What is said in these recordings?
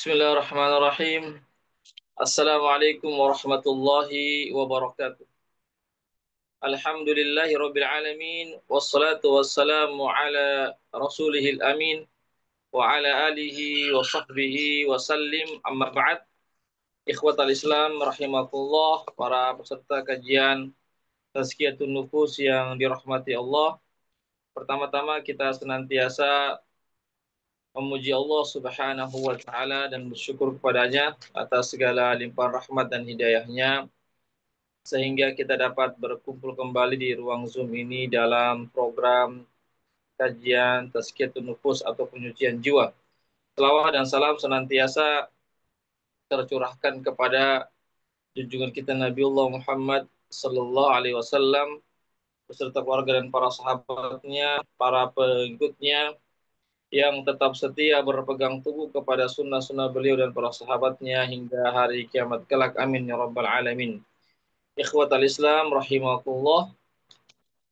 Bismillahirrahmanirrahim. Assalamualaikum warahmatullahi wabarakatuh. Alhamdulillahi rabbil alamin. Wassalatu wassalamu ala rasulihil amin. Wa ala alihi wa sahbihi wa sallim. Amma ba'd. Ikhwatal Islam rahimakumullah. Para peserta kajian Tazkiyatun Nufus yang dirahmati Allah. Pertama-tama kita senantiasa memuji Allah Subhanahu wa taala dan bersyukur kepadanya atas segala limpahan rahmat dan hidayahnya sehingga kita dapat berkumpul kembali di ruang Zoom ini dalam program kajian Tazkiyatun Nufus atau penyucian jiwa. Selawat dan salam senantiasa tercurahkan kepada junjungan kita Nabiullah Muhammad sallallahu alaihi wasallam beserta keluarga dan para sahabatnya, para pengikutnya yang tetap setia berpegang teguh kepada sunnah-sunnah beliau dan para sahabatnya hingga hari kiamat kelak. Amin ya rabbal alamin. Ikhwatal Islam rahimakumullah.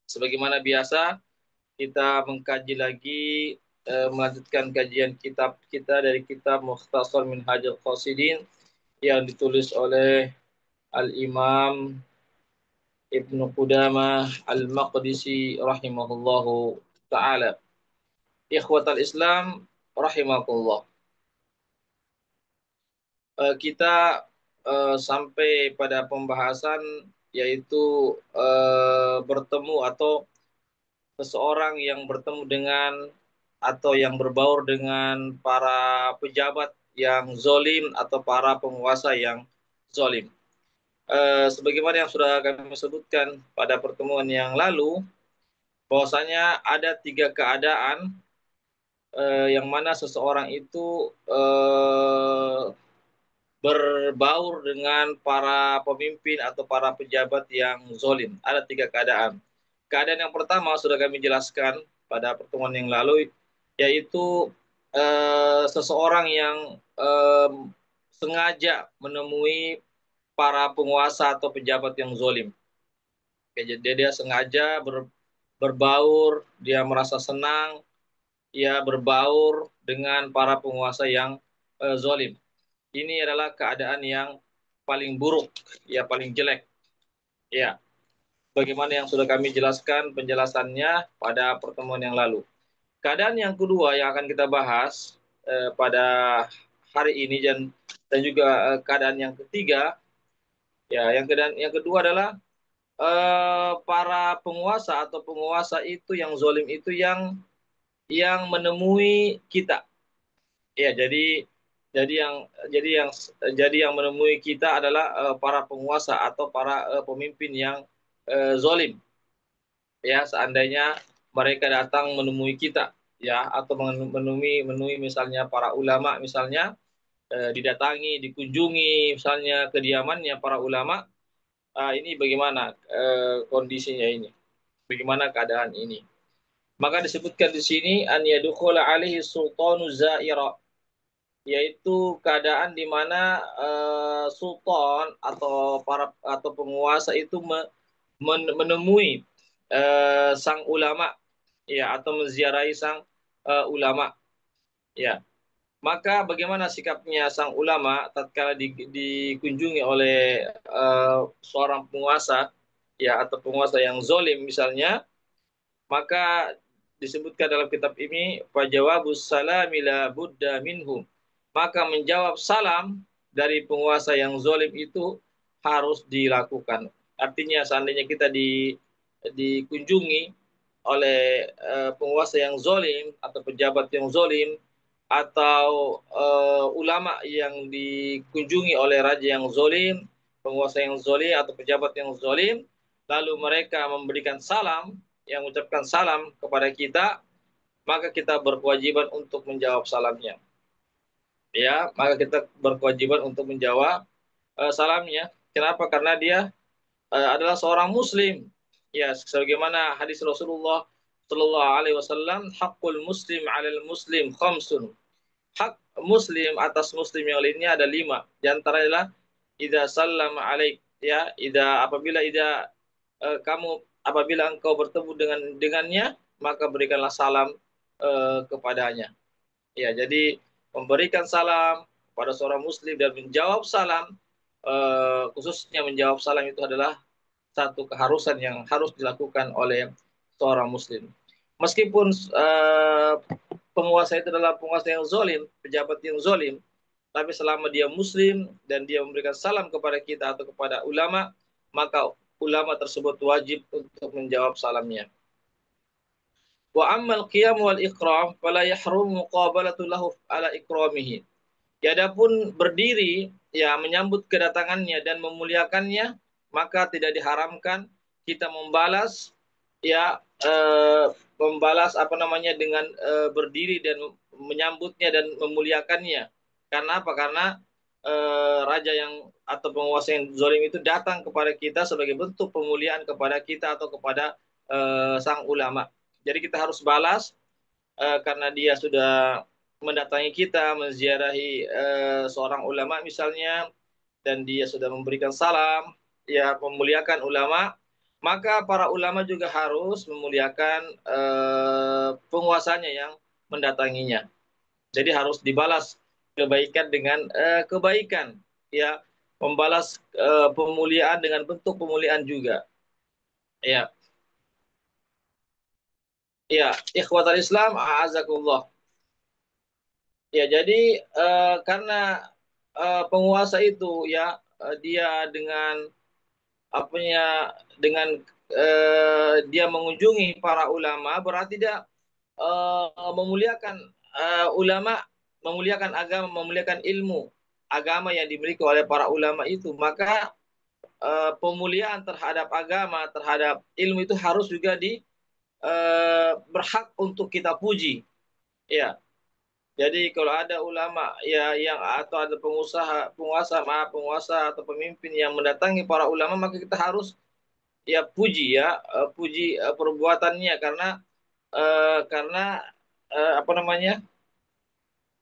Sebagaimana biasa kita mengkaji lagi melanjutkan kajian kitab kita dari kitab Mukhtasar Minhajul Qasidin yang ditulis oleh Al-Imam Ibnu Qudamah Al-Maqdisi rahimahullahu taala. Ikhwatal Islam rahimakumullah. Kita sampai pada pembahasan yaitu bertemu atau seseorang yang bertemu dengan atau yang berbaur dengan para pejabat yang zolim atau para penguasa yang zolim. Sebagaimana yang sudah kami sebutkan pada pertemuan yang lalu, bahwasanya ada tiga keadaan yang mana seseorang itu berbaur dengan para pemimpin atau para pejabat yang zolim. Ada tiga keadaan. Keadaan yang pertama sudah kami jelaskan pada pertemuan yang lalu, yaitu seseorang yang sengaja menemui para penguasa atau pejabat yang zolim. Jadi dia sengaja berbaur, dia merasa senang, ia berbaur dengan para penguasa yang zolim. Ini adalah keadaan yang paling buruk, ya paling jelek. Ya, bagaimana yang sudah kami jelaskan penjelasannya pada pertemuan yang lalu. Keadaan yang kedua yang akan kita bahas pada hari ini dan juga keadaan yang ketiga, ya yang kedua adalah para penguasa atau penguasa itu yang zolim itu yang menemui kita. Ya, jadi yang jadi yang jadi yang menemui kita adalah para penguasa atau para pemimpin yang zolim. Ya, seandainya mereka datang menemui kita, ya, atau menemui misalnya para ulama misalnya didatangi, dikunjungi misalnya kediamannya para ulama, ini bagaimana kondisinya ini? Bagaimana keadaan ini? Maka disebutkan di sini an yadkhula alaihi sultanu zaira, yaitu keadaan di mana sultan atau penguasa itu menemui sang ulama, ya, atau menziarahi sang ulama, ya. Maka bagaimana sikapnya sang ulama tatkala dikunjungi oleh seorang penguasa, ya, atau penguasa yang zolim misalnya? Maka disebutkan dalam kitab ini fajawabus salami la budda minhum, maka menjawab salam dari penguasa yang zolim itu harus dilakukan. Artinya seandainya kita dikunjungi oleh penguasa yang zolim atau pejabat yang zolim atau ulama yang dikunjungi oleh raja yang zolim, penguasa yang zolim atau pejabat yang zolim, lalu mereka memberikan salam, yang mengucapkan salam kepada kita, maka kita berkewajiban untuk menjawab salamnya. Ya, maka kita berkewajiban untuk menjawab salamnya. Kenapa? Karena dia adalah seorang muslim. Ya, sebagaimana hadis Rasulullah Shallallahu alaihi wasallam, hakul muslim 'alal muslim khamsun. Hak muslim atas muslim yang lainnya ada 5. Di antaranya adalah idza sallama alaik, ya, apabila engkau bertemu dengannya, maka berikanlah salam kepadanya. Ya, jadi memberikan salam pada seorang muslim dan menjawab salam, khususnya menjawab salam itu adalah satu keharusan yang harus dilakukan oleh seorang muslim. Meskipun penguasa itu adalah penguasa yang zolim, pejabat yang zolim, tapi selama dia muslim dan dia memberikan salam kepada kita atau kepada ulama, maka ulama tersebut wajib untuk menjawab salamnya. Wa ammal qiyam wal ikram fala yahrum muqabalatu lahu ala ikramihi. Adapun berdiri ya menyambut kedatangannya dan memuliakannya, maka tidak diharamkan kita membalas ya membalas apa namanya dengan berdiri dan menyambutnya dan memuliakannya. Karena apa? Karena raja yang atau penguasa yang zalim itu datang kepada kita sebagai bentuk pemuliaan kepada kita atau kepada sang ulama. Jadi kita harus balas karena dia sudah mendatangi kita, menziarahi seorang ulama misalnya, dan dia sudah memberikan salam, ya memuliakan ulama, maka para ulama juga harus memuliakan penguasanya yang mendatanginya. Jadi harus dibalas kebaikan dengan kebaikan, ya membalas pemuliaan dengan bentuk pemuliaan juga. Ya, ya, ikhwatal Islam, a'azakullah. Ya, jadi karena penguasa itu ya dia dengan apanya dengan dia mengunjungi para ulama berarti dia memuliakan ulama, memuliakan agama, memuliakan ilmu agama yang dimiliki oleh para ulama itu, maka pemuliaan terhadap agama, terhadap ilmu itu harus juga berhak untuk kita puji. Ya, jadi kalau ada ulama ya yang atau ada penguasa atau pemimpin yang mendatangi para ulama, maka kita harus ya puji ya puji perbuatannya karena apa namanya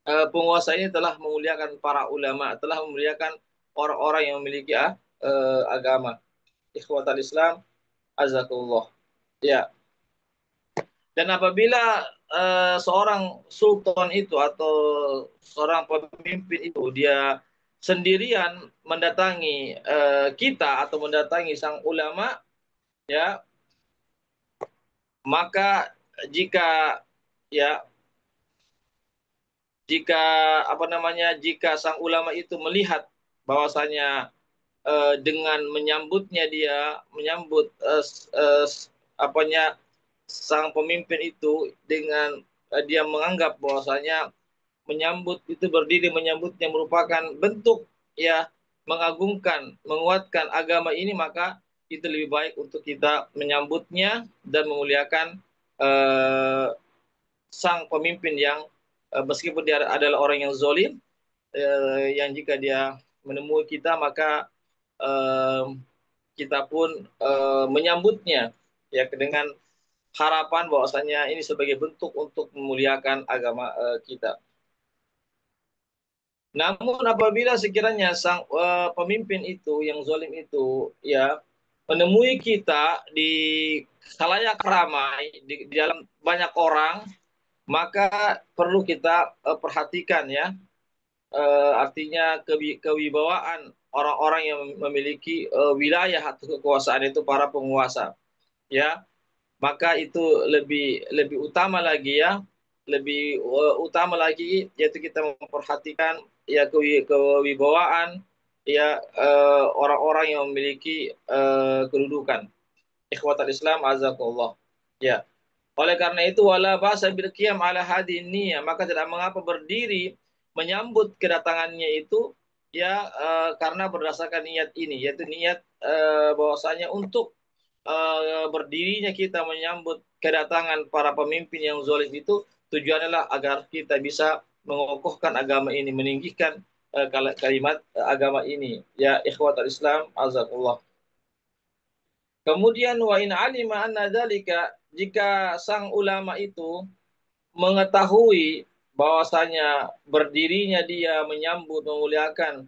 penguasa ini telah memuliakan para ulama, telah memuliakan orang-orang yang memiliki agama. Ikhwatal Islam, azakullah. Ya. Dan apabila seorang sultan itu atau seorang pemimpin itu dia sendirian mendatangi kita atau mendatangi sang ulama, ya maka jika ya jika apa namanya jika sang ulama itu melihat bahwasanya dengan menyambutnya dia menyambut apanya sang pemimpin itu dengan dia menganggap bahwasanya menyambut itu berdiri menyambutnya merupakan bentuk ya mengagungkan menguatkan agama ini, maka itu lebih baik untuk kita menyambutnya dan memuliakan eh, sang pemimpin yang meskipun dia adalah orang yang zolim, yang jika dia menemui kita maka eh, kita pun menyambutnya ya dengan harapan bahwasanya ini sebagai bentuk untuk memuliakan agama kita. Namun apabila sekiranya sang pemimpin itu yang zalim itu ya menemui kita di khalayak ramai di dalam banyak orang, maka perlu kita perhatikan ya artinya kewibawaan orang-orang yang memiliki wilayah atau kekuasaan itu para penguasa ya, maka itu lebih lebih utama lagi ya, lebih utama lagi yaitu kita memperhatikan ya kewibawaan ya orang-orang yang memiliki kedudukan. Ikhwatal Islam azakullah. Ya. Oleh karena itu wala ba'sa bil qiyam ala hadin niyah, maka tidak mengapa berdiri menyambut kedatangannya itu ya karena berdasarkan niat ini, yaitu niat bahwasanya untuk berdirinya kita menyambut kedatangan para pemimpin yang zalim itu tujuannya adalah agar kita bisa mengokohkan agama ini, meninggikan kalimat agama ini. Ya ikhwatal Islam, azakullah. Kemudian wa in alima anna dzalika, jika sang ulama itu mengetahui bahwasanya berdirinya dia menyambut memuliakan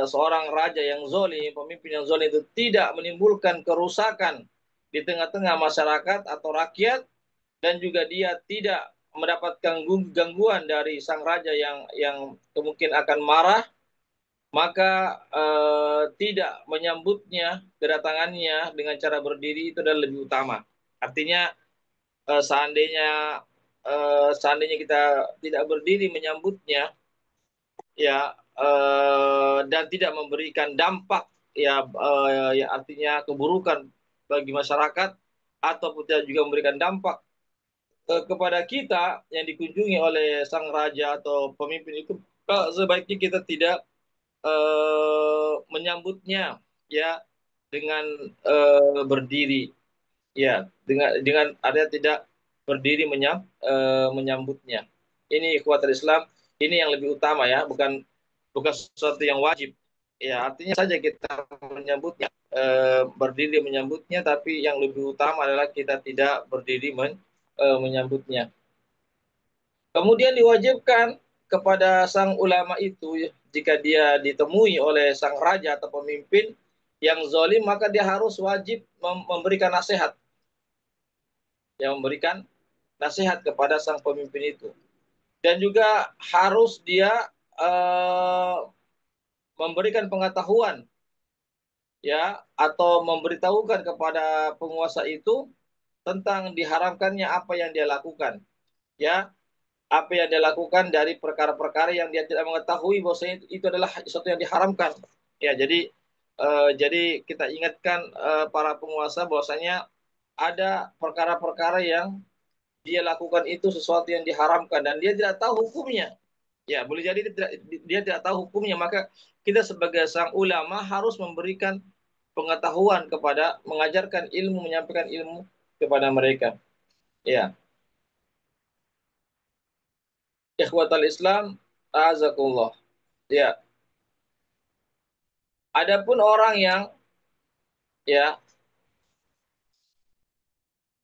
seorang raja yang zalim, pemimpin yang zalim itu tidak menimbulkan kerusakan di tengah-tengah masyarakat atau rakyat, dan juga dia tidak mendapatkan gangguan dari sang raja yang kemungkinan akan marah, maka tidak menyambutnya, kedatangannya dengan cara berdiri itu adalah lebih utama. Artinya seandainya kita tidak berdiri menyambutnya, ya, dan tidak memberikan dampak, ya, ya artinya keburukan bagi masyarakat, ataupun tidak juga memberikan dampak kepada kita yang dikunjungi oleh sang raja atau pemimpin itu, sebaiknya kita tidak menyambutnya, ya, dengan berdiri, ya, dengan ada tidak berdiri menyambutnya. Ini kekuatan Islam, ini yang lebih utama, ya, bukan bukan sesuatu yang wajib. Ya, artinya saja kita menyambutnya, berdiri menyambutnya, tapi yang lebih utama adalah kita tidak berdiri menyambutnya. Kemudian diwajibkan kepada sang ulama itu, ya, jika dia ditemui oleh sang raja atau pemimpin yang zalim, maka dia harus wajib memberikan nasihat, yang memberikan nasihat kepada sang pemimpin itu. Dan juga harus dia eh, memberikan pengetahuan, ya, atau memberitahukan kepada penguasa itu tentang diharamkannya apa yang dia lakukan, ya, apa yang dia lakukan dari perkara-perkara yang dia tidak mengetahui bahwasanya itu adalah sesuatu yang diharamkan. Ya, jadi kita ingatkan para penguasa bahwasanya ada perkara-perkara yang dia lakukan itu sesuatu yang diharamkan dan dia tidak tahu hukumnya. Ya, boleh jadi dia tidak tahu hukumnya, maka kita sebagai sang ulama harus memberikan pengetahuan kepada, mengajarkan ilmu, menyampaikan ilmu kepada mereka. Ya, ikhwatal Islam, azakullah. Ya, adapun orang yang, ya,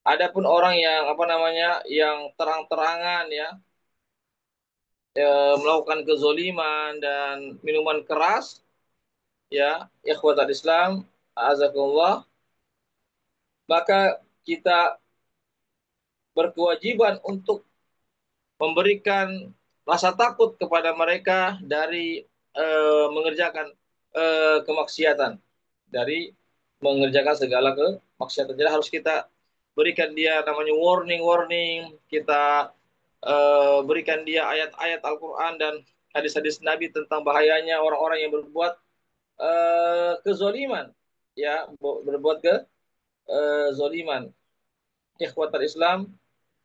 adapun orang yang apa namanya, yang terang-terangan, ya, melakukan kezoliman dan minuman keras, ya, ikhwatal Islam, azakullah, maka kita berkewajiban untuk memberikan rasa takut kepada mereka dari mengerjakan kemaksiatan, dari mengerjakan segala kemaksiatan. Jadi harus kita berikan dia namanya warning, kita berikan dia ayat-ayat Al-Quran dan hadis-hadis Nabi tentang bahayanya orang-orang yang berbuat kezoliman, ya, berbuat kezoliman. Ikhwatal Islam,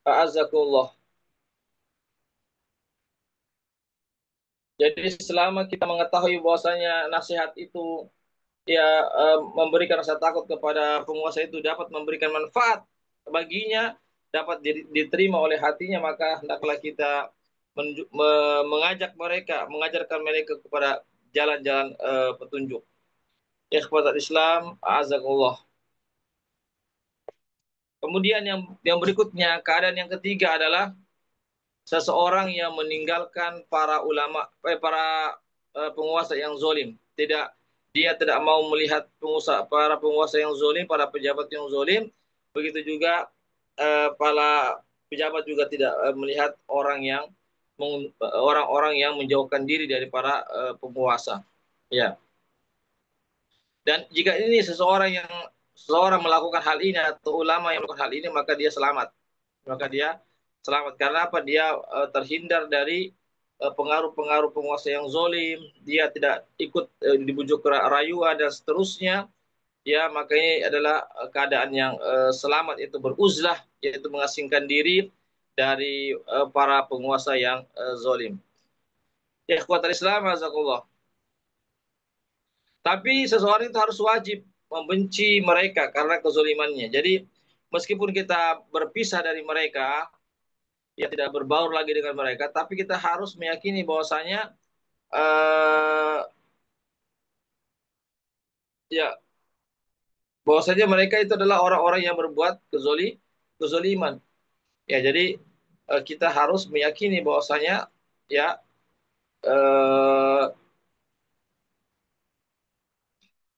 a'azzakumullah. Jadi selama kita mengetahui bahwasanya nasihat itu, ya, memberikan rasa takut kepada penguasa itu dapat memberikan manfaat baginya, dapat diterima oleh hatinya, maka hendaklah kita mengajak mereka, mengajarkan mereka kepada jalan-jalan petunjuk. Ikhwatul Islam, azakullah. Kemudian yang berikutnya, keadaan yang ketiga adalah seseorang yang meninggalkan para ulama, para penguasa yang zolim. Dia tidak mau melihat para penguasa yang zolim, para pejabat yang zolim. Begitu juga para pejabat juga tidak melihat orang-orang yang menjauhkan diri dari para penguasa. Ya. Dan jika ini seseorang melakukan hal ini atau ulama yang melakukan hal ini, maka dia selamat. Karena apa? Dia terhindar dari pengaruh-pengaruh penguasa yang zolim, dia tidak ikut dibujuk rayuan dan seterusnya, ya, maka ini adalah keadaan yang selamat, itu beruzlah, yaitu mengasingkan diri dari para penguasa yang zolim. Ya, ikhwatal Islam, azakullah. Tapi seseorang itu harus wajib membenci mereka karena kezolimannya. Jadi meskipun kita berpisah dari mereka, ya, tidak berbaur lagi dengan mereka, tapi kita harus meyakini bahwasanya ya, bahwasanya mereka itu adalah orang-orang yang berbuat kezoliman. Ya, jadi kita harus meyakini bahwasanya, ya, eh,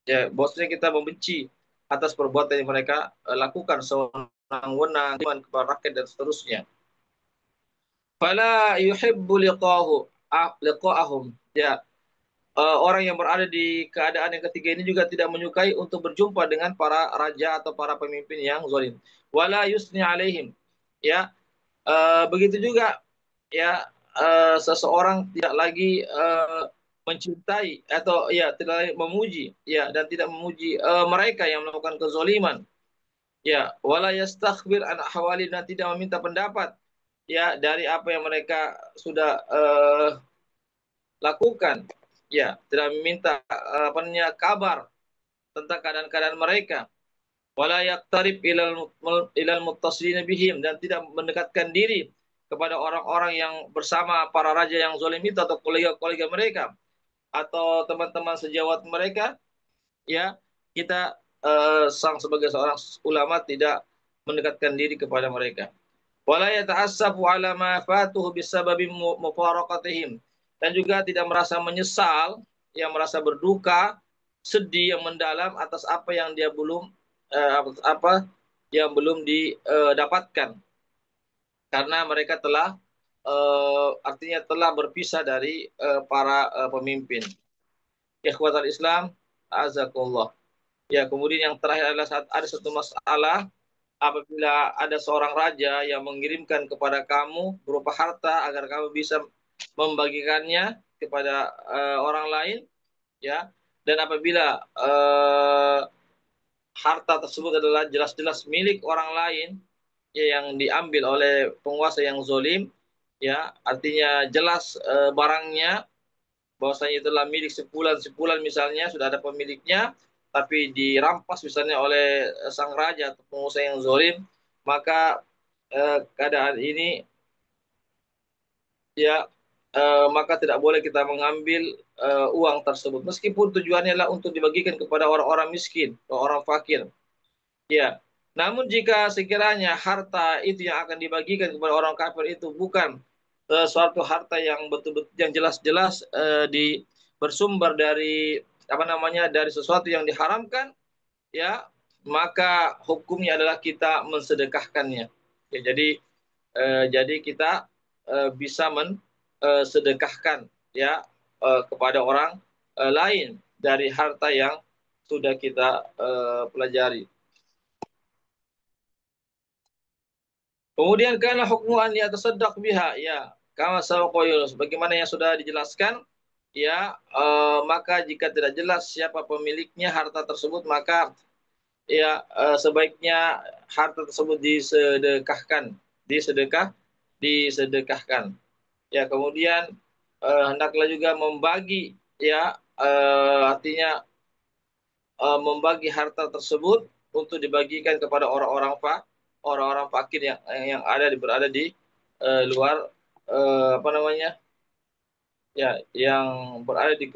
ya, bahwasanya kita membenci atas perbuatan yang mereka lakukan, sewenang-wenang kepada rakyat dan seterusnya. fala yuhibbu liqa'ahum. Ya, orang yang berada di keadaan yang ketiga ini juga tidak menyukai untuk berjumpa dengan para raja atau para pemimpin yang zalim. Wala yusni alaihim. Ya, begitu juga ya, seseorang tidak lagi mencintai atau ya tidak lagi memuji ya dan tidak memuji mereka yang melakukan kezaliman ya, wala yastakhbir an ahwali, dan tidak meminta pendapat ya dari apa yang mereka sudah lakukan ya, tidak meminta apa namanya kabar tentang keadaan-keadaan mereka. Wala yaqtarib ilal muttasilina bihim, dan tidak mendekatkan diri kepada orang-orang yang bersama para raja yang zalim itu atau kolega-kolega mereka atau teman-teman sejawat mereka ya. Kita sang sebagai seorang ulama tidak mendekatkan diri kepada mereka. Wala yata'assafu ala ma fatuhu bisababi mufaraqatihim, dan juga tidak merasa menyesal, yang merasa berduka, sedih yang mendalam atas apa yang dia belum apa yang belum didapatkan karena mereka telah artinya telah berpisah dari para pemimpin. Ikhwatal Islam, azakullah. Ya, kemudian yang terakhir adalah saat ada satu masalah apabila ada seorang raja yang mengirimkan kepada kamu berupa harta agar kamu bisa membagikannya kepada orang lain ya, dan apabila harta tersebut adalah jelas-jelas milik orang lain ya, yang diambil oleh penguasa yang zolim ya, artinya jelas barangnya bahwasanya itulah milik sepulan misalnya, sudah ada pemiliknya tapi dirampas misalnya oleh sang raja atau penguasa yang zolim, maka keadaan ini ya, maka tidak boleh kita mengambil uang tersebut meskipun tujuannya adalah untuk dibagikan kepada orang-orang miskin atau orang fakir ya. Namun jika sekiranya harta itu yang akan dibagikan kepada orang kafir itu bukan suatu harta yang betul-betul yang jelas-jelas di bersumber dari apa namanya dari sesuatu yang diharamkan ya, maka hukumnya adalah kita mensedekahkannya ya. Jadi kita bisa mensedekahkan ya kepada orang lain dari harta yang sudah kita pelajari. Kemudian karena hukmu an yatasaddaq biha ya, kama sabaqa, sebagaimana yang sudah dijelaskan ya, maka jika tidak jelas siapa pemiliknya harta tersebut, maka ya sebaiknya harta tersebut disedekahkan ya. Kemudian hendaklah juga membagi ya, artinya membagi harta tersebut untuk dibagikan kepada orang-orang fakir yang berada di luar apa namanya ya, yang berada di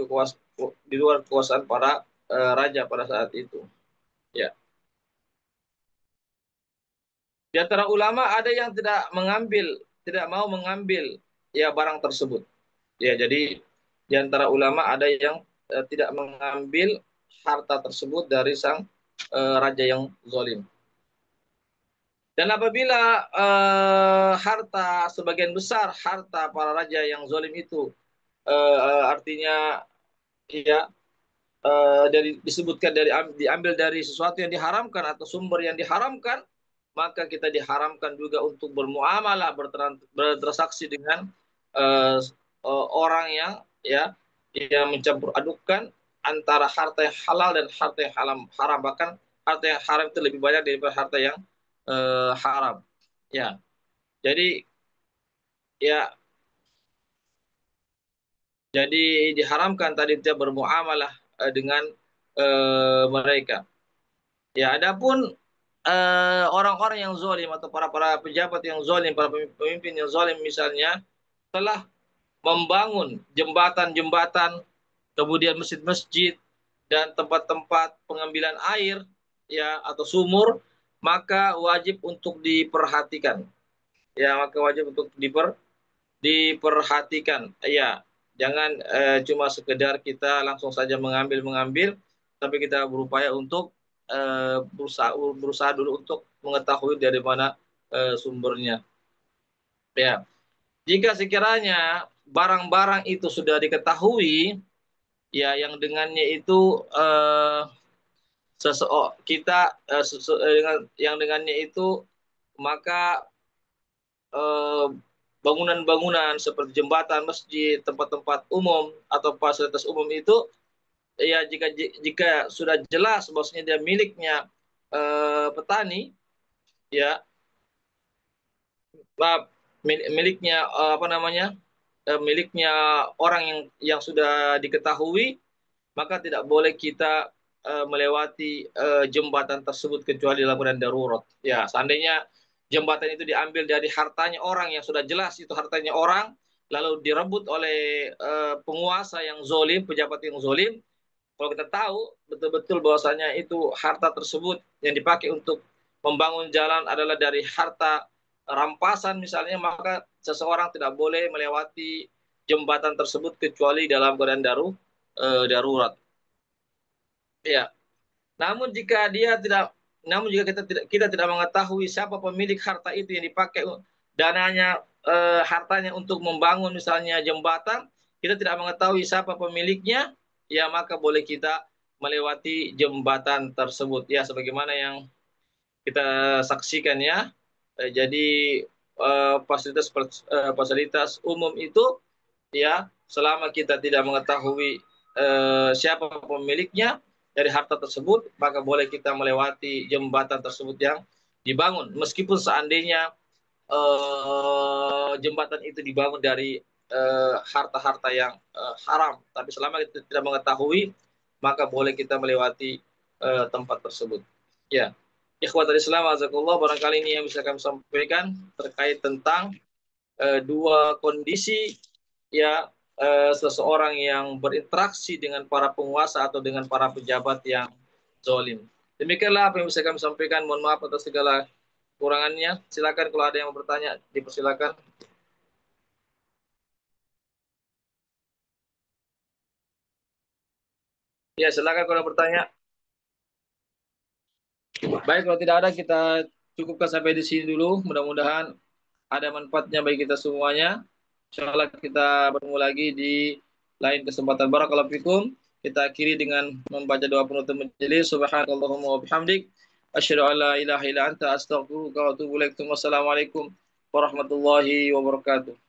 luar kekuasaan para raja pada saat itu ya. Di antara ulama ada yang tidak mau mengambil ya barang tersebut ya. Jadi di antara ulama ada yang tidak mengambil harta tersebut dari sang raja yang zalim. Dan apabila harta sebagian besar harta para raja yang zalim itu artinya ya dari disebutkan diambil dari sesuatu yang diharamkan atau sumber yang diharamkan, maka kita diharamkan juga untuk bermuamalah, bertransaksi dengan uh, orang yang ya yang mencampur adukkan antara harta yang halal dan harta yang haram. Bahkan harta yang haram itu lebih banyak daripada harta yang haram ya. Jadi ya, diharamkan tadi dia bermuamalah dengan mereka. Ya, adapun orang-orang yang zalim atau para pejabat yang zalim, para pemimpin yang zalim misalnya telah membangun jembatan-jembatan, kemudian masjid-masjid dan tempat-tempat pengambilan air ya atau sumur, maka wajib untuk diperhatikan. Ya, maka wajib untuk diperhatikan. Ya, jangan cuma sekedar kita langsung saja mengambil, tapi kita berupaya untuk berusaha dulu untuk mengetahui dari mana sumbernya. Ya, Jika sekiranya barang-barang itu sudah diketahui, ya yang dengannya itu kita dengan yang dengannya itu maka eh, bangunan-bangunan seperti jembatan, masjid, tempat-tempat umum atau fasilitas umum itu ya jika sudah jelas bahwasanya dia miliknya petani ya miliknya apa namanya miliknya orang yang sudah diketahui, maka tidak boleh kita melewati jembatan tersebut kecuali dalam keadaan darurat. Ya, seandainya jembatan itu diambil dari hartanya orang yang sudah jelas itu hartanya orang, lalu direbut oleh penguasa yang zolim, pejabat yang zolim, kalau kita tahu betul-betul bahwasanya itu harta tersebut yang dipakai untuk membangun jalan adalah dari harta rampasan misalnya, maka seseorang tidak boleh melewati jembatan tersebut kecuali dalam keadaan darurat. Ya. Namun jika dia tidak, namun jika kita tidak mengetahui siapa pemilik harta itu yang dipakai dananya hartanya untuk membangun misalnya jembatan, kita tidak mengetahui siapa pemiliknya, ya maka boleh kita melewati jembatan tersebut. Ya, sebagaimana yang kita saksikan ya. Jadi fasilitas fasilitas umum itu ya selama kita tidak mengetahui siapa pemiliknya dari harta tersebut, maka boleh kita melewati jembatan tersebut yang dibangun meskipun seandainya jembatan itu dibangun dari harta-harta yang haram, tapi selama kita tidak mengetahui maka boleh kita melewati tempat tersebut. Ya, ikhwatul Islam azakullah, barangkali ini yang bisa kami sampaikan terkait tentang dua kondisi ya seseorang yang berinteraksi dengan para penguasa atau dengan para pejabat yang zalim. Demikianlah apa yang bisa kami sampaikan. Mohon maaf atas segala kurangannya. Silakan kalau ada yang mau bertanya, dipersilakan. Ya, silakan kalau mau bertanya. Baik, kalau tidak ada kita cukupkan sampai di sini dulu. Mudah-mudahan ada manfaatnya bagi kita semuanya. Insyaallah kita bertemu lagi di lain kesempatan. Barakallahu fikum. Kita akhiri dengan membaca doa penutup majelis. Subhanakallahumma wa bihamdik. Asyhadu an la ilaha illa anta astaghfiruka wa atubu ilaik. Wassalamualaikum warahmatullahi wabarakatuh.